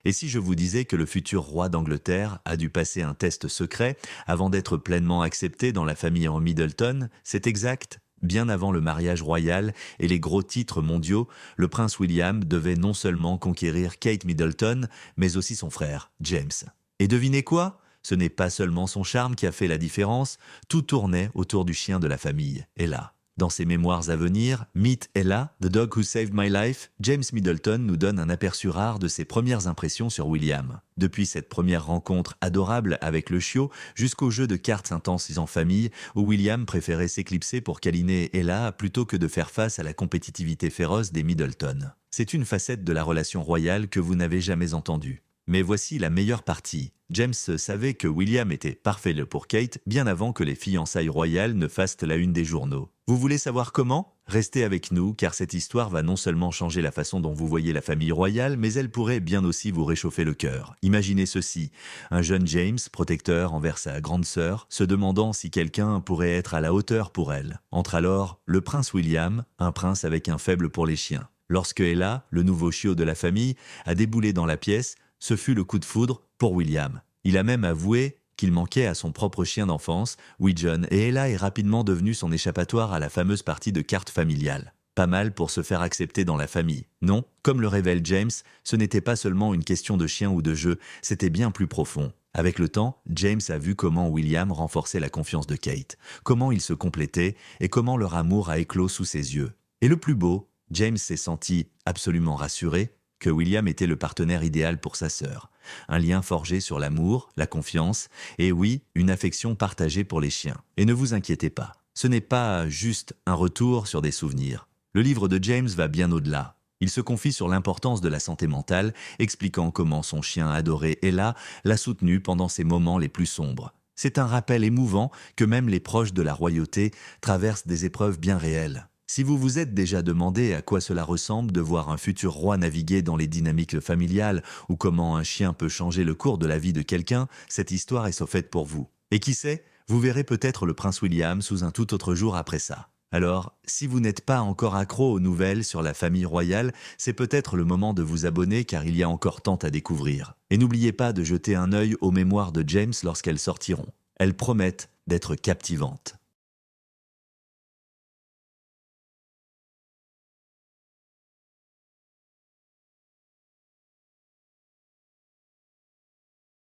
Et si je vous disais que le futur roi d'Angleterre a dû passer un test secret avant d'être pleinement accepté dans la famille en Middleton, c'est exact. Bien avant le mariage royal et les gros titres mondiaux, le prince William devait non seulement conquérir Kate Middleton, mais aussi son frère, James. Et devinez quoi? Ce n'est pas seulement son charme qui a fait la différence, tout tournait autour du chien de la famille, Ella. Dans ses mémoires à venir, Meet Ella, The Dog Who Saved My Life, James Middleton nous donne un aperçu rare de ses premières impressions sur William. Depuis cette première rencontre adorable avec le chiot, jusqu'au jeu de cartes intenses en famille, où William préférait s'éclipser pour câliner Ella plutôt que de faire face à la compétitivité féroce des Middleton. C'est une facette de la relation royale que vous n'avez jamais entendue. Mais voici la meilleure partie. James savait que William était parfait pour Kate bien avant que les fiançailles royales ne fassent la une des journaux. Vous voulez savoir comment? Restez avec nous car cette histoire va non seulement changer la façon dont vous voyez la famille royale, mais elle pourrait bien aussi vous réchauffer le cœur. Imaginez ceci, un jeune James, protecteur envers sa grande sœur, se demandant si quelqu'un pourrait être à la hauteur pour elle. Entre alors le prince William, un prince avec un faible pour les chiens. Lorsque Ella, le nouveau chiot de la famille, a déboulé dans la pièce, ce fut le coup de foudre pour William. Il a même avoué qu'il manquait à son propre chien d'enfance, Wigeon, et Ella est rapidement devenue son échappatoire à la fameuse partie de cartes familiales. Pas mal pour se faire accepter dans la famille. Non, comme le révèle James, ce n'était pas seulement une question de chien ou de jeu, c'était bien plus profond. Avec le temps, James a vu comment William renforçait la confiance de Kate, comment ils se complétaient et comment leur amour a éclos sous ses yeux. Et le plus beau, James s'est senti absolument rassuré que William était le partenaire idéal pour sa sœur. Un lien forgé sur l'amour, la confiance, et oui, une affection partagée pour les chiens. Et ne vous inquiétez pas, ce n'est pas juste un retour sur des souvenirs. Le livre de James va bien au-delà. Il se confie sur l'importance de la santé mentale, expliquant comment son chien adoré Ella l'a soutenu pendant ses moments les plus sombres. C'est un rappel émouvant que même les proches de la royauté traversent des épreuves bien réelles. Si vous vous êtes déjà demandé à quoi cela ressemble de voir un futur roi naviguer dans les dynamiques familiales ou comment un chien peut changer le cours de la vie de quelqu'un, cette histoire est faite pour vous. Et qui sait, vous verrez peut-être le prince William sous un tout autre jour après ça. Alors, si vous n'êtes pas encore accro aux nouvelles sur la famille royale, c'est peut-être le moment de vous abonner car il y a encore tant à découvrir. Et n'oubliez pas de jeter un œil aux mémoires de James lorsqu'elles sortiront. Elles promettent d'être captivantes.